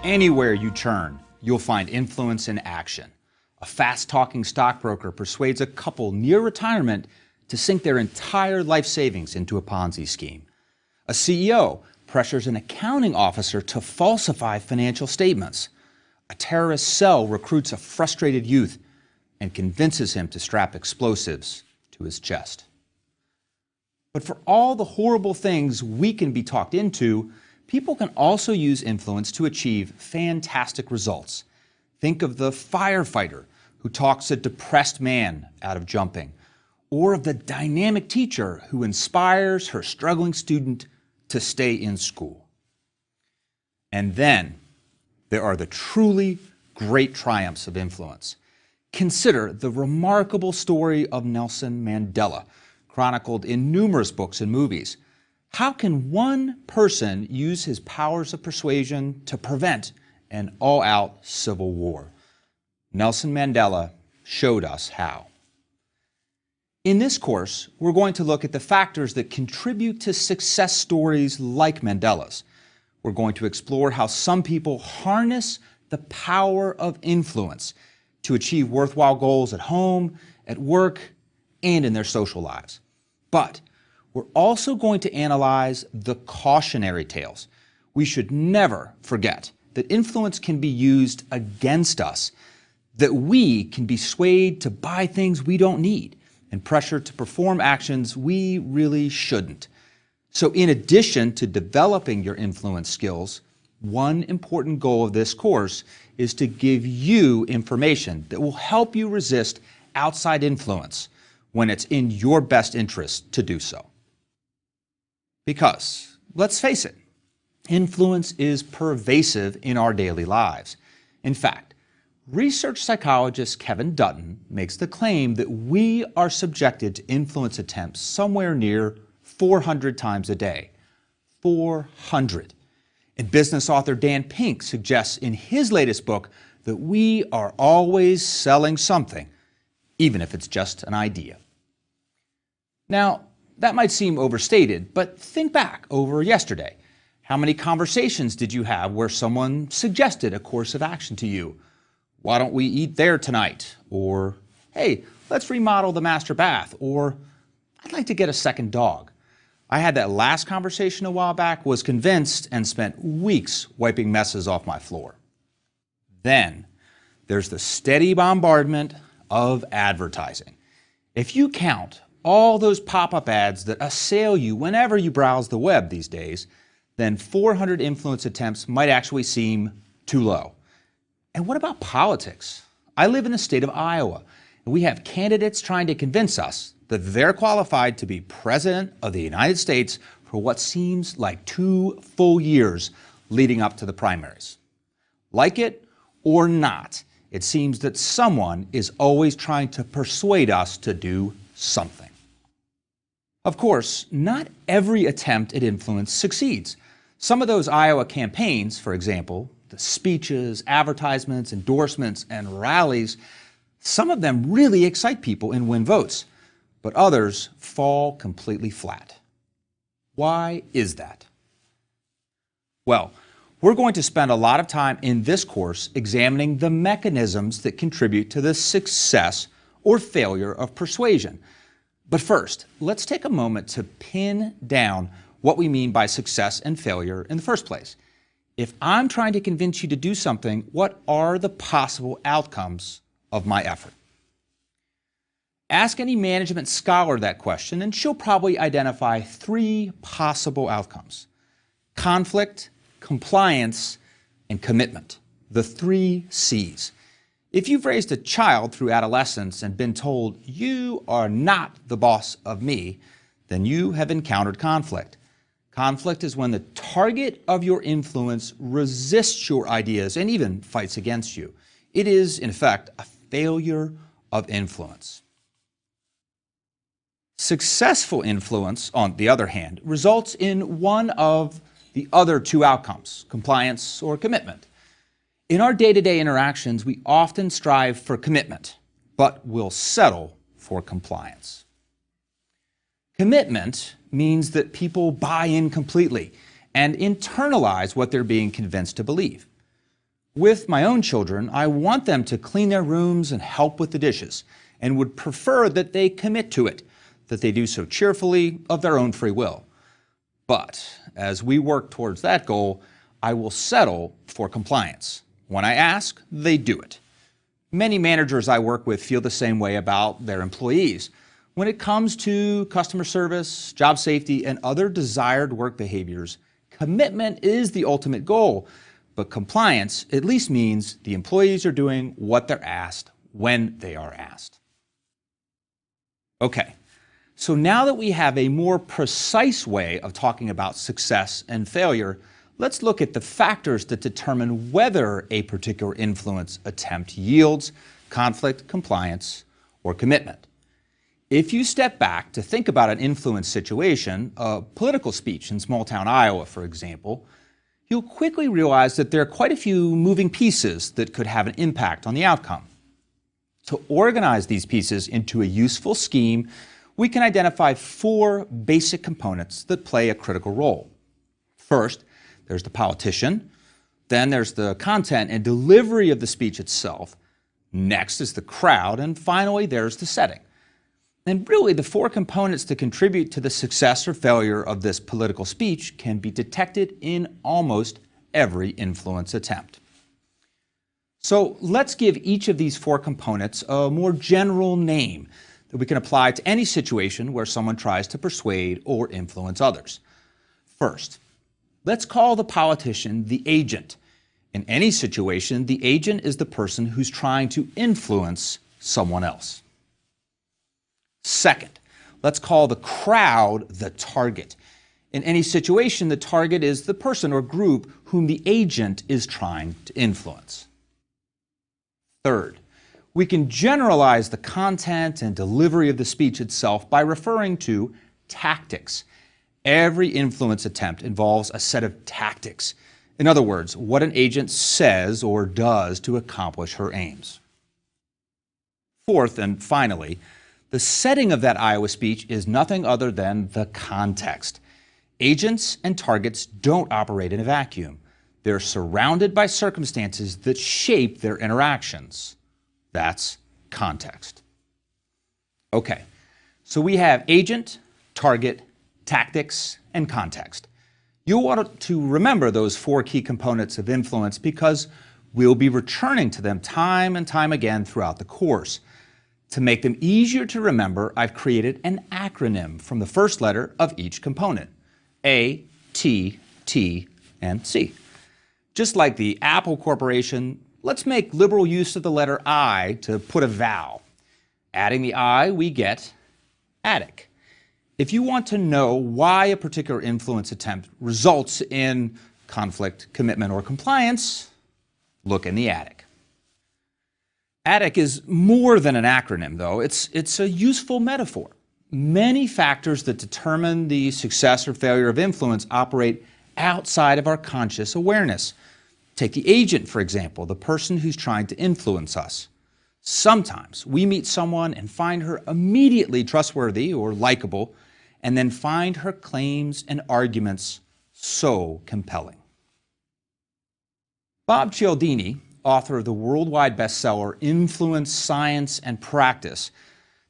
Anywhere you turn, you'll find influence in action. A fast-talking stockbroker persuades a couple near retirement to sink their entire life savings into a Ponzi scheme. A CEO pressures an accounting officer to falsify financial statements. A terrorist cell recruits a frustrated youth and convinces him to strap explosives to his chest. But for all the horrible things we can be talked into, people can also use influence to achieve fantastic results. Think of the firefighter who talks a depressed man out of jumping, or of the dynamic teacher who inspires her struggling student to stay in school. And then there are the truly great triumphs of influence. Consider the remarkable story of Nelson Mandela, chronicled in numerous books and movies. How can one person use his powers of persuasion to prevent an all-out civil war? Nelson Mandela showed us how. In this course, we're going to look at the factors that contribute to success stories like Mandela's. We're going to explore how some people harness the power of influence to achieve worthwhile goals at home, at work, and in their social lives. But we're also going to analyze the cautionary tales. We should never forget that influence can be used against us, that we can be swayed to buy things we don't need and pressured to perform actions we really shouldn't. So in addition to developing your influence skills, one important goal of this course is to give you information that will help you resist outside influence when it's in your best interest to do so. Because, let's face it, influence is pervasive in our daily lives. In fact, research psychologist Kevin Dutton makes the claim that we are subjected to influence attempts somewhere near 400 times a day. 400. And business author Dan Pink suggests in his latest book that we are always selling something, even if it's just an idea. Now, that might seem overstated, but think back over yesterday. How many conversations did you have where someone suggested a course of action to you? Why don't we eat there tonight? Or, hey, let's remodel the master bath. Or, I'd like to get a second dog. I had that last conversation a while back, was convinced, and spent weeks wiping messes off my floor. Then, there's the steady bombardment of advertising. If you count all those pop-up ads that assail you whenever you browse the web these days, then 400 influence attempts might actually seem too low. And what about politics? I live in the state of Iowa, and we have candidates trying to convince us that they're qualified to be President of the United States for what seems like 2 full years leading up to the primaries. Like it or not, it seems that someone is always trying to persuade us to do something. Of course, not every attempt at influence succeeds. Some of those Iowa campaigns, for example, the speeches, advertisements, endorsements, and rallies, some of them really excite people and win votes, but others fall completely flat. Why is that? Well, we're going to spend a lot of time in this course examining the mechanisms that contribute to the success or failure of persuasion. But first, let's take a moment to pin down what we mean by success and failure in the first place. If I'm trying to convince you to do something, what are the possible outcomes of my effort? Ask any management scholar that question, and she'll probably identify 3 possible outcomes: conflict, compliance, and commitment. The 3 C's. If you've raised a child through adolescence and been told you are not the boss of me, then you have encountered conflict. Conflict is when the target of your influence resists your ideas and even fights against you. It is, in effect, a failure of influence. Successful influence, on the other hand, results in one of the other 2 outcomes, compliance or commitment. In our day-to-day interactions, we often strive for commitment, but will settle for compliance. Commitment means that people buy in completely and internalize what they're being convinced to believe. With my own children, I want them to clean their rooms and help with the dishes, and would prefer that they commit to it, that they do so cheerfully of their own free will. But as we work towards that goal, I will settle for compliance. When I ask, they do it. Many managers I work with feel the same way about their employees. When it comes to customer service, job safety, and other desired work behaviors, commitment is the ultimate goal. But compliance at least means the employees are doing what they're asked when they are asked. Okay, so now that we have a more precise way of talking about success and failure, let's look at the factors that determine whether a particular influence attempt yields conflict, compliance, or commitment. If you step back to think about an influence situation, a political speech in small-town Iowa, for example, you'll quickly realize that there are quite a few moving pieces that could have an impact on the outcome. To organize these pieces into a useful scheme, we can identify 4 basic components that play a critical role. First, there's the politician. Then there's the content and delivery of the speech itself. Next is the crowd. And finally, there's the setting. And really, the 4 components that contribute to the success or failure of this political speech can be detected in almost every influence attempt. So let's give each of these 4 components a more general name that we can apply to any situation where someone tries to persuade or influence others. First, let's call the politician the agent. In any situation, the agent is the person who's trying to influence someone else. Second, let's call the crowd the target. In any situation, the target is the person or group whom the agent is trying to influence. Third, we can generalize the content and delivery of the speech itself by referring to tactics. Every influence attempt involves a set of tactics. In other words, what an agent says or does to accomplish her aims. Fourth, and finally, the setting of that Iowa speech is nothing other than the context. Agents and targets don't operate in a vacuum. They're surrounded by circumstances that shape their interactions. That's context. Okay, so we have agent, target, tactics, and context. You'll want to remember those 4 key components of influence because we'll be returning to them time and time again throughout the course. To make them easier to remember, I've created an acronym from the first letter of each component: A, T, T, and C. Just like the Apple Corporation, let's make liberal use of the letter I to put a vowel. Adding the I, we get attic. If you want to know why a particular influence attempt results in conflict, commitment, or compliance, look in the attic. Attic is more than an acronym, though. It's a useful metaphor. Many factors that determine the success or failure of influence operate outside of our conscious awareness. Take the agent, for example, the person who's trying to influence us. Sometimes we meet someone and find her immediately trustworthy or likable, and then find her claims and arguments so compelling. Bob Cialdini, author of the worldwide bestseller Influence, Science, and Practice,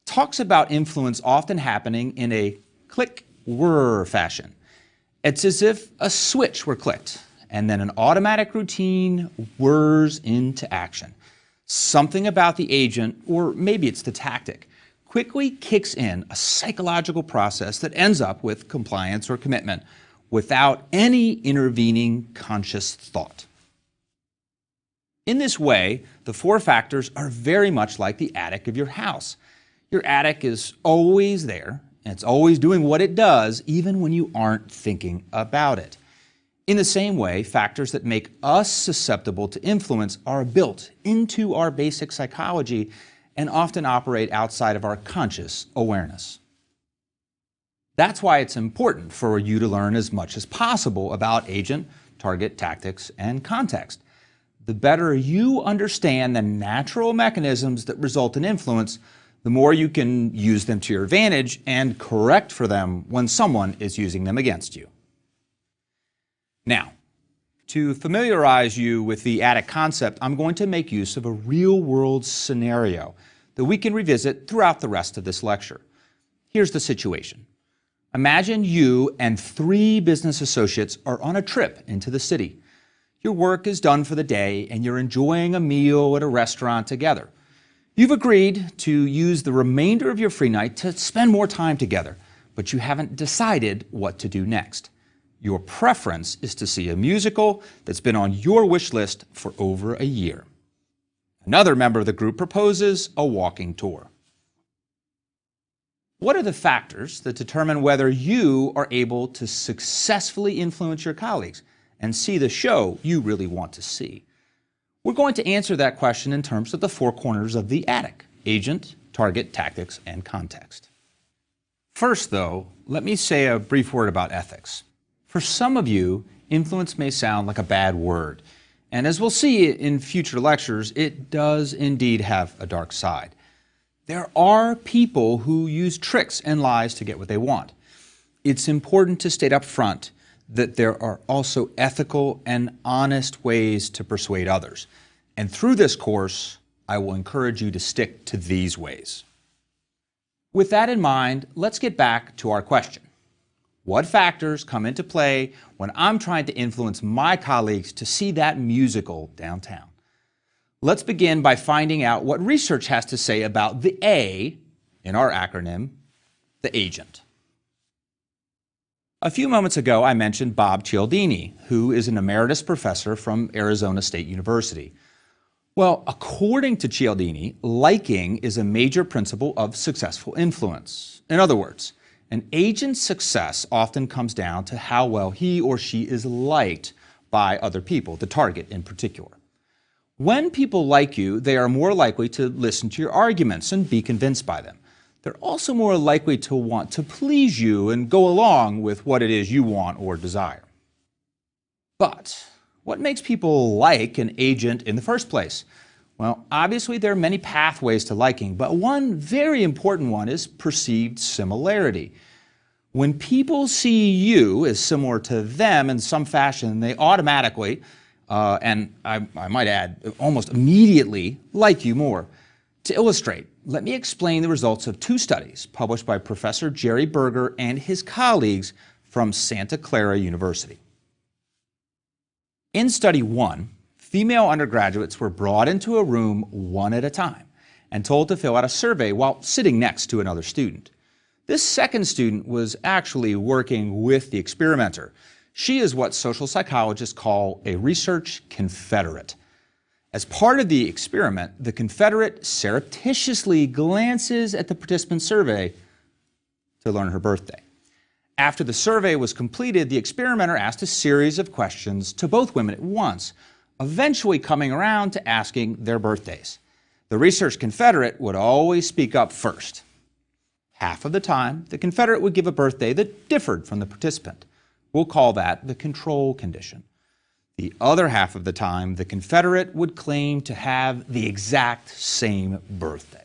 talks about influence often happening in a click-whir fashion. It's as if a switch were clicked, and then an automatic routine whirs into action. Something about the agent, or maybe it's the tactic, quickly kicks in a psychological process that ends up with compliance or commitment without any intervening conscious thought. In this way, the 4 factors are very much like the attic of your house. Your attic is always there, and it's always doing what it does, even when you aren't thinking about it. In the same way, factors that make us susceptible to influence are built into our basic psychology and often operate outside of our conscious awareness. That's why it's important for you to learn as much as possible about agent, target, tactics, and context. The better you understand the natural mechanisms that result in influence, the more you can use them to your advantage and correct for them when someone is using them against you. Now, to familiarize you with the addict concept, I'm going to make use of a real-world scenario that we can revisit throughout the rest of this lecture. Here's the situation. Imagine you and 3 business associates are on a trip into the city. Your work is done for the day and you're enjoying a meal at a restaurant together. You've agreed to use the remainder of your free night to spend more time together, but you haven't decided what to do next. Your preference is to see a musical that's been on your wish list for over a year. Another member of the group proposes a walking tour. What are the factors that determine whether you are able to successfully influence your colleagues and see the show you really want to see? We're going to answer that question in terms of the 4 corners of the ATTIC: agent, target, tactics, and context. First, though, let me say a brief word about ethics. For some of you, influence may sound like a bad word, and as we'll see in future lectures, it does indeed have a dark side. There are people who use tricks and lies to get what they want. It's important to state up front that there are also ethical and honest ways to persuade others. And through this course, I will encourage you to stick to these ways. With that in mind, let's get back to our question. What factors come into play when I'm trying to influence my colleagues to see that musical downtown? Let's begin by finding out what research has to say about the A in our acronym, the agent. A few moments ago, I mentioned Bob Cialdini, who is an emeritus professor from Arizona State University. Well, according to Cialdini, liking is a major principle of successful influence. In other words, an agent's success often comes down to how well he or she is liked by other people, the target in particular. When people like you, they are more likely to listen to your arguments and be convinced by them. They're also more likely to want to please you and go along with what it is you want or desire. But what makes people like an agent in the first place? Well, obviously there are many pathways to liking, but one very important one is perceived similarity. When people see you as similar to them in some fashion, they automatically, and I might add, almost immediately, like you more. To illustrate, let me explain the results of 2 studies published by Professor Jerry Berger and his colleagues from Santa Clara University. In study 1, female undergraduates were brought into a room one at a time and told to fill out a survey while sitting next to another student. This second student was actually working with the experimenter. She is what social psychologists call a research confederate. As part of the experiment, the confederate surreptitiously glances at the participant's survey to learn her birthday. After the survey was completed, the experimenter asked a series of questions to both women at once, eventually coming around to asking their birthdays. The research confederate would always speak up first. Half of the time, the confederate would give a birthday that differed from the participant. We'll call that the control condition. The other half of the time, the confederate would claim to have the exact same birthday.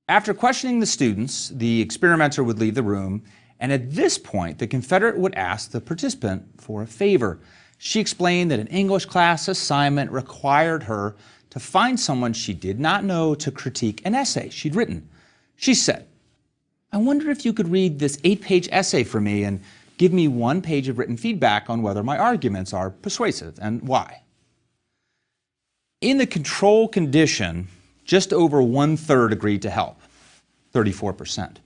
After questioning the students, the experimenter would leave the room, and at this point, the confederate would ask the participant for a favor. She explained that an English class assignment required her to find someone she did not know to critique an essay she'd written. She said, "I wonder if you could read this 8-page essay for me and give me 1 page of written feedback on whether my arguments are persuasive and why." In the control condition, just over 1/3 agreed to help, 34%.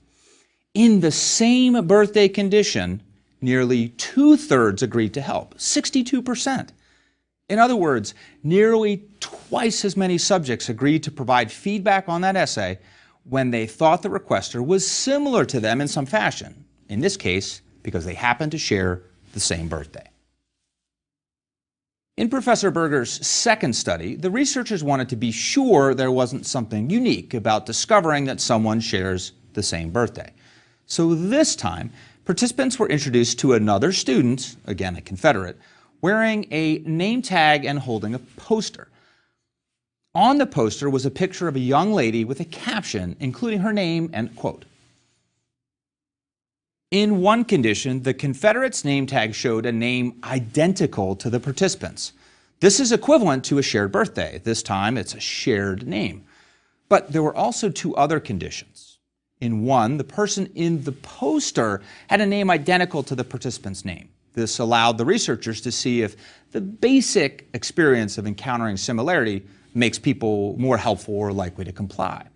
In the same birthday condition, nearly 2/3 agreed to help, 62%. In other words, nearly twice as many subjects agreed to provide feedback on that essay when they thought the requester was similar to them in some fashion, in this case, because they happened to share the same birthday. In Professor Berger's second study, the researchers wanted to be sure there wasn't something unique about discovering that someone shares the same birthday. So this time, participants were introduced to another student, again a confederate, wearing a name tag and holding a poster. On the poster was a picture of a young lady with a caption including her name and quote. In one condition, the Confederates' name tag showed a name identical to the participants. This is equivalent to a shared birthday. This time it's a shared name. But there were also two other conditions. In one, the person in the poster had a name identical to the participant's name. This allowed the researchers to see if the basic experience of encountering similarity makes people more helpful or likely to comply.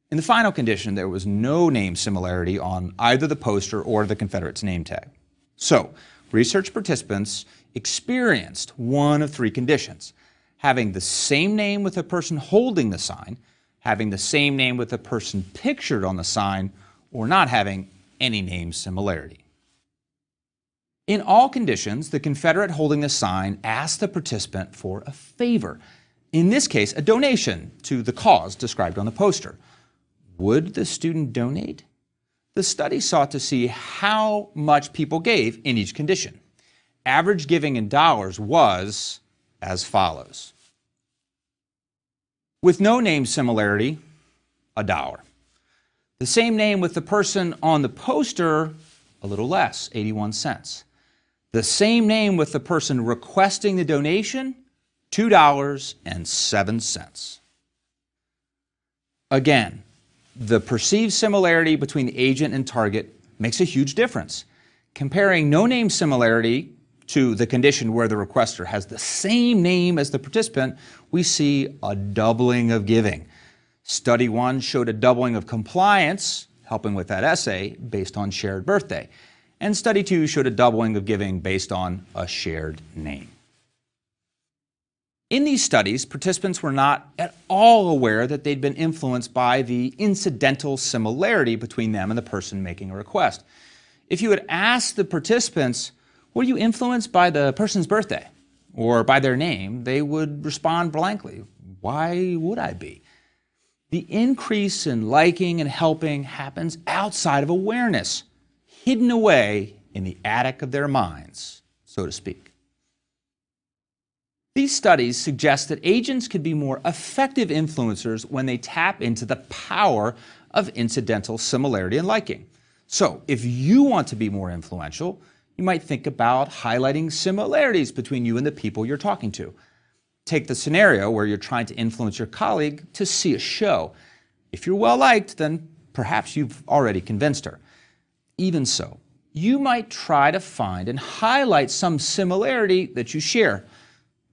In the final condition, there was no name similarity on either the poster or the Confederate's name tag. So, research participants experienced one of three conditions: having the same name with the person holding the sign, having the same name with the person pictured on the sign, or not having any name similarity. In all conditions, the Confederate holding the sign asked the participant for a favor, in this case, a donation to the cause described on the poster. Would the student donate? The study sought to see how much people gave in each condition. Average giving in dollars was as follows. With no name similarity, $1. The same name with the person on the poster, a little less, 81 cents. The same name with the person requesting the donation, $2.07. Again, the perceived similarity between the agent and target makes a huge difference. Comparing no name similarity to the condition where the requester has the same name as the participant, we see a doubling of giving. Study 1 showed a doubling of compliance, helping with that essay, based on shared birthday. And Study 2 showed a doubling of giving based on a shared name. In these studies, participants were not at all aware that they'd been influenced by the incidental similarity between them and the person making a request. If you had asked the participants, were you influenced by the person's birthday or by their name, they would respond blankly. Why would I be? The increase in liking and helping happens outside of awareness, hidden away in the attic of their minds, so to speak. These studies suggest that agents could be more effective influencers when they tap into the power of incidental similarity and liking. So, if you want to be more influential, you might think about highlighting similarities between you and the people you're talking to. Take the scenario where you're trying to influence your colleague to see a show. If you're well liked, then perhaps you've already convinced her. Even so, you might try to find and highlight some similarity that you share.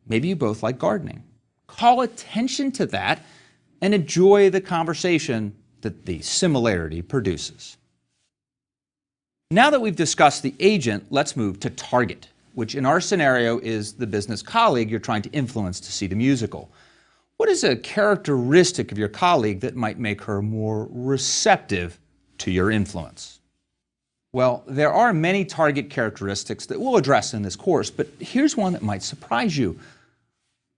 Maybe you both like gardening. Call attention to that and enjoy the conversation that the similarity produces. Now that we've discussed the agent, let's move to target, which in our scenario is the business colleague you're trying to influence to see the musical. What is a characteristic of your colleague that might make her more receptive to your influence? Well, there are many target characteristics that we'll address in this course, but here's one that might surprise you.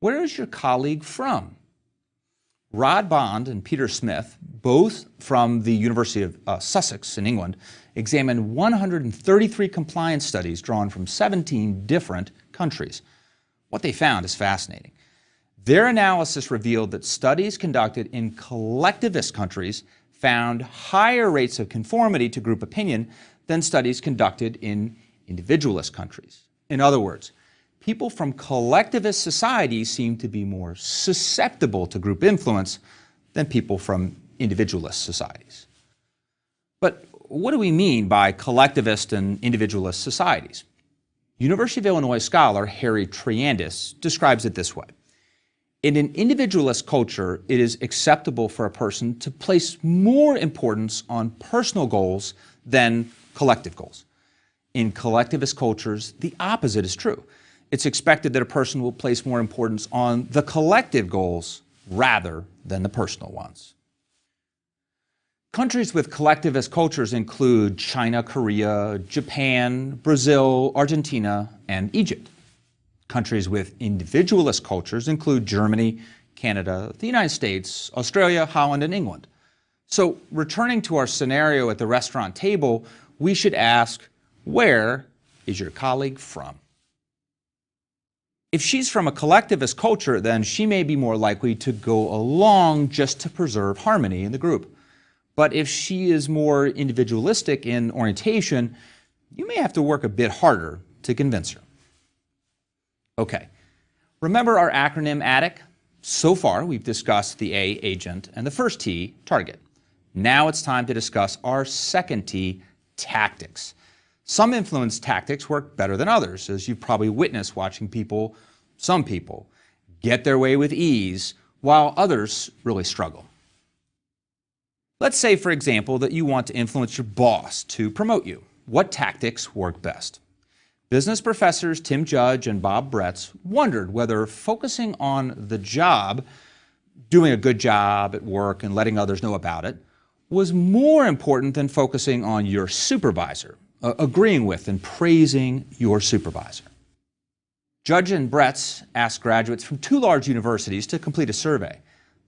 Where is your colleague from? Rod Bond and Peter Smith, both from the University of Sussex in England, examined 133 compliance studies drawn from 17 different countries. What they found is fascinating. Their analysis revealed that studies conducted in collectivist countries found higher rates of conformity to group opinion than studies conducted in individualist countries. In other words, people from collectivist societies seem to be more susceptible to group influence than people from individualist societies. But what do we mean by collectivist and individualist societies? University of Illinois scholar Harry Triandis describes it this way. In an individualist culture, it is acceptable for a person to place more importance on personal goals than collective goals. In collectivist cultures, the opposite is true. It's expected that a person will place more importance on the collective goals rather than the personal ones. Countries with collectivist cultures include China, Korea, Japan, Brazil, Argentina, and Egypt. Countries with individualist cultures include Germany, Canada, the United States, Australia, Holland, and England. So, returning to our scenario at the restaurant table, we should ask, where is your colleague from? If she's from a collectivist culture, then she may be more likely to go along just to preserve harmony in the group. But if she is more individualistic in orientation, you may have to work a bit harder to convince her. Okay, remember our acronym ATTIC? So far, we've discussed the A, agent, and the first T, target. Now it's time to discuss our second T, tactics. Some influence tactics work better than others, as you've probably witnessed watching some people, get their way with ease, while others really struggle. Let's say, for example, that you want to influence your boss to promote you. What tactics work best? Business professors Tim Judge and Bob Bretz wondered whether focusing on the job, doing a good job at work and letting others know about it, was more important than focusing on your supervisor, agreeing with and praising your supervisor. Judge and Bretz asked graduates from 2 large universities to complete a survey.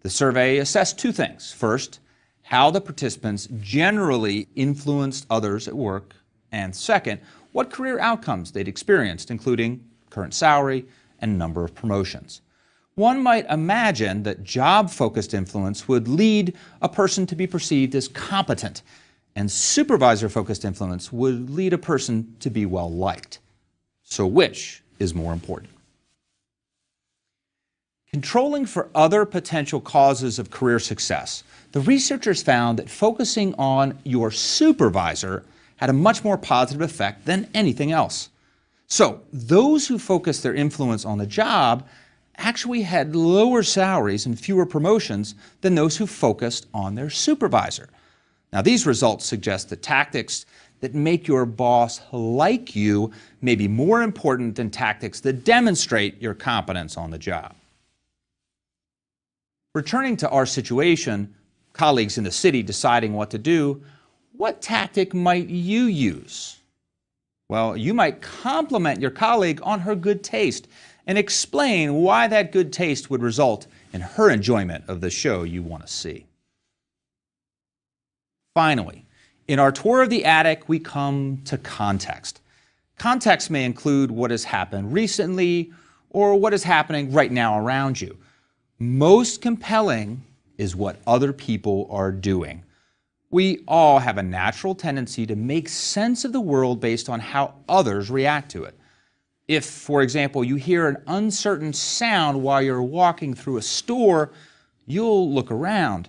The survey assessed 2 things. First, how the participants generally influenced others at work, and second, what career outcomes they'd experienced, including current salary and number of promotions. One might imagine that job-focused influence would lead a person to be perceived as competent, and supervisor-focused influence would lead a person to be well-liked. So which is more important? Controlling for other potential causes of career success, the researchers found that focusing on your supervisor had a much more positive effect than anything else. So those who focused their influence on the job actually had lower salaries and fewer promotions than those who focused on their supervisor. Now, these results suggest that tactics that make your boss like you may be more important than tactics that demonstrate your competence on the job. Returning to our situation, colleagues in the city deciding what to do, what tactic might you use? Well, you might compliment your colleague on her good taste and explain why that good taste would result in her enjoyment of the show you want to see. Finally, in our tour of the attic, we come to context. Context may include what has happened recently or what is happening right now around you. Most compelling is what other people are doing. We all have a natural tendency to make sense of the world based on how others react to it. If, for example, you hear an uncertain sound while you're walking through a store, you'll look around.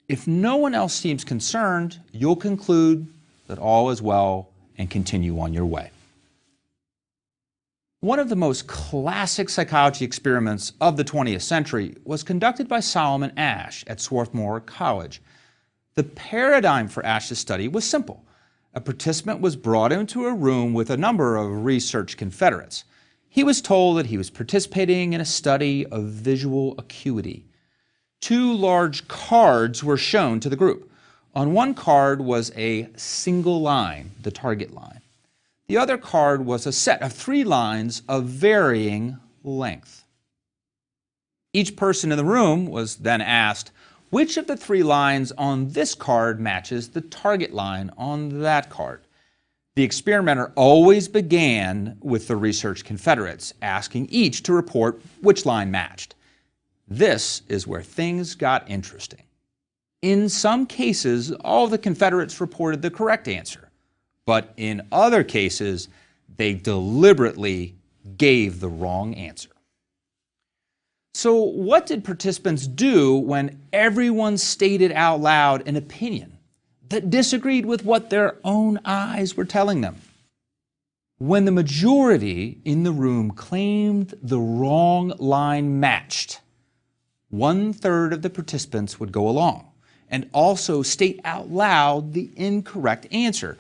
If no one else seems concerned, you'll conclude that all is well and continue on your way. One of the most classic psychology experiments of the 20th century was conducted by Solomon Asch at Swarthmore College. The paradigm for Asch's study was simple. A participant was brought into a room with a number of research confederates. He was told that he was participating in a study of visual acuity. 2 large cards were shown to the group. On one card was a single line, the target line. The other card was a set of 3 lines of varying length. Each person in the room was then asked, which of the 3 lines on this card matches the target line on that card? The experimenter always began with the research confederates, asking each to report which line matched. This is where things got interesting. In some cases, all of the confederates reported the correct answer, but in other cases, they deliberately gave the wrong answer. So what did participants do when everyone stated out loud an opinion that disagreed with what their own eyes were telling them? When the majority in the room claimed the wrong line matched, 1/3 of the participants would go along and also state out loud the incorrect answer.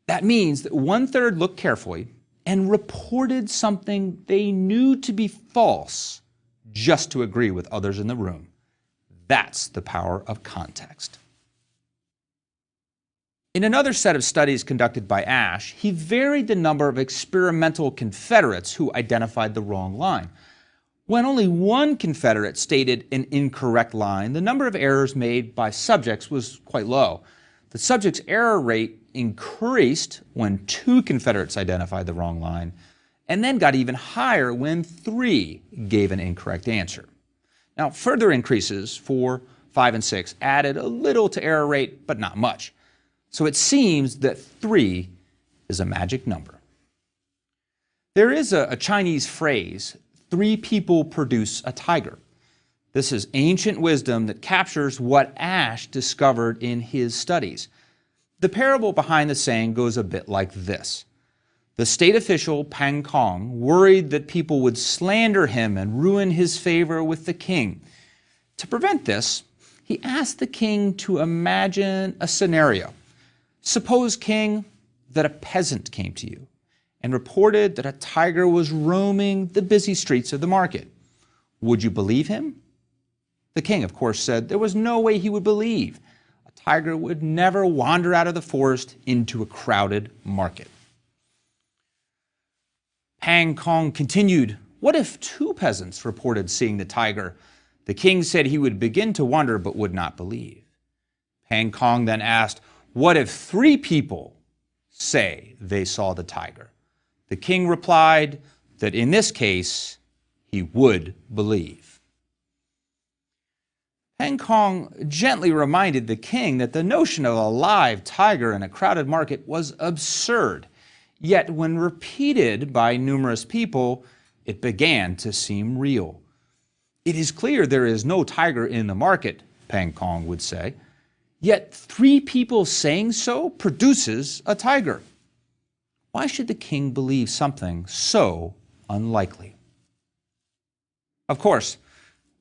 That means that 1/3 looked carefully and reported something they knew to be false just to agree with others in the room. That's the power of context. In another set of studies conducted by Asch, he varied the number of experimental confederates who identified the wrong line. When only one confederate stated an incorrect line, the number of errors made by subjects was quite low. The subject's error rate increased when 2 confederates identified the wrong line, and then got even higher when 3 gave an incorrect answer. Now, further increases, 4, 5, and 6, added a little to error rate, but not much. So it seems that 3 is a magic number. There is a Chinese phrase, 3 people produce a tiger. This is ancient wisdom that captures what Ash discovered in his studies. The parable behind the saying goes a bit like this. The state official, Pang Kong, worried that people would slander him and ruin his favor with the king. To prevent this, he asked the king to imagine a scenario. Suppose, king, that a peasant came to you and reported that a tiger was roaming the busy streets of the market. Would you believe him? The king, of course, said there was no way he would believe. A tiger would never wander out of the forest into a crowded market. Pang Kong continued, what if 2 peasants reported seeing the tiger? The king said he would begin to wonder but would not believe. Pang Kong then asked, what if 3 people say they saw the tiger? The king replied that in this case, he would believe. Pang Kong gently reminded the king that the notion of a live tiger in a crowded market was absurd. Yet when repeated by numerous people, it began to seem real. It is clear there is no tiger in the market, Pang Kong would say. Yet 3 people saying so produces a tiger. Why should the king believe something so unlikely? Of course,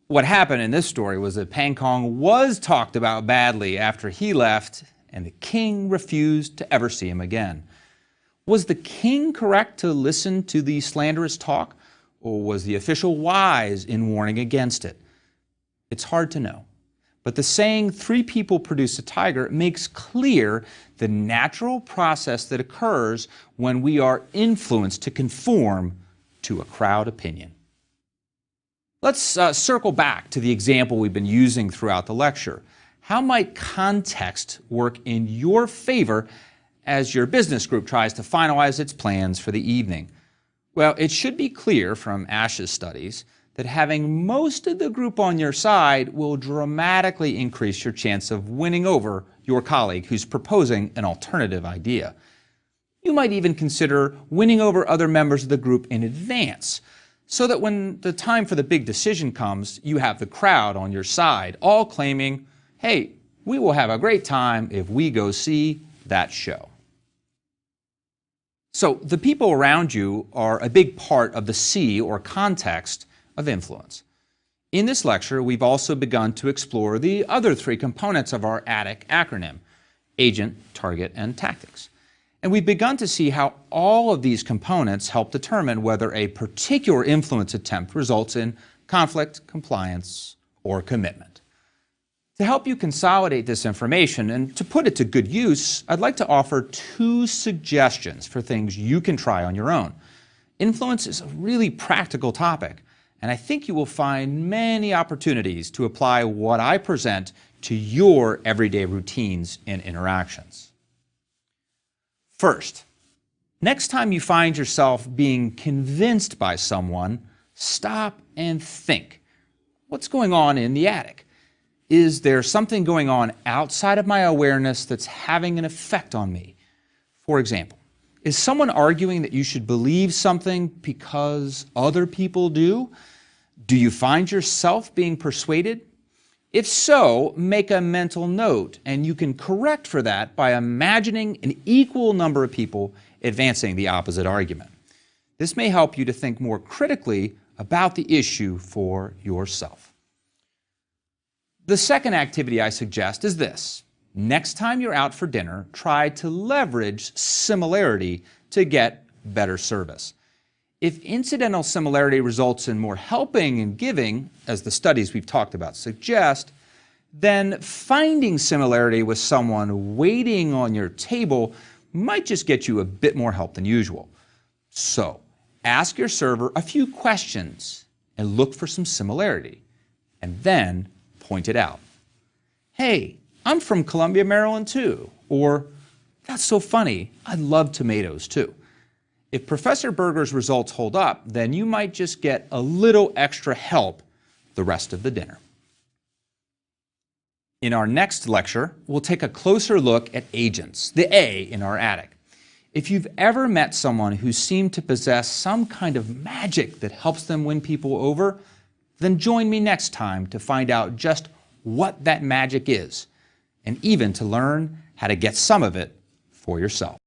what happened in this story was that Pang Kong was talked about badly after he left, and the king refused to ever see him again. Was the king correct to listen to the slanderous talk, or was the official wise in warning against it? It's hard to know. But the saying, 3 people produce a tiger, makes clear the natural process that occurs when we are influenced to conform to a crowd opinion. Let's circle back to the example we've been using throughout the lecture. How might context work in your favor as your business group tries to finalize its plans for the evening? Well, it should be clear from Ash's studies that having most of the group on your side will dramatically increase your chance of winning over your colleague who's proposing an alternative idea. You might even consider winning over other members of the group in advance, so that when the time for the big decision comes, you have the crowd on your side, all claiming, hey, we will have a great time if we go see that show. So the people around you are a big part of the C, or context, of influence. In this lecture, we've also begun to explore the other 3 components of our ATTIC acronym: agent, target, and tactics. And we've begun to see how all of these components help determine whether a particular influence attempt results in conflict, compliance, or commitment. To help you consolidate this information and to put it to good use, I'd like to offer 2 suggestions for things you can try on your own. Influence is a really practical topic, and I think you will find many opportunities to apply what I present to your everyday routines and interactions. First, next time you find yourself being convinced by someone, stop and think. What's going on in the attic? Is there something going on outside of my awareness that's having an effect on me? For example, is someone arguing that you should believe something because other people do? Do you find yourself being persuaded? If so, make a mental note, and you can correct for that by imagining an equal number of people advancing the opposite argument. This may help you to think more critically about the issue for yourself. The second activity I suggest is this. Next time you're out for dinner, try to leverage similarity to get better service. If incidental similarity results in more helping and giving, as the studies we've talked about suggest, then finding similarity with someone waiting on your table might just get you a bit more help than usual. So, ask your server a few questions and look for some similarity, and then point it out. Hey, I'm from Columbia, Maryland too. Or, that's so funny, I love tomatoes too. If Professor Berger's results hold up, then you might just get a little extra help the rest of the dinner. In our next lecture, we'll take a closer look at agents, the A in our attic. If you've ever met someone who seemed to possess some kind of magic that helps them win people over, then join me next time to find out just what that magic is, and even to learn how to get some of it for yourself.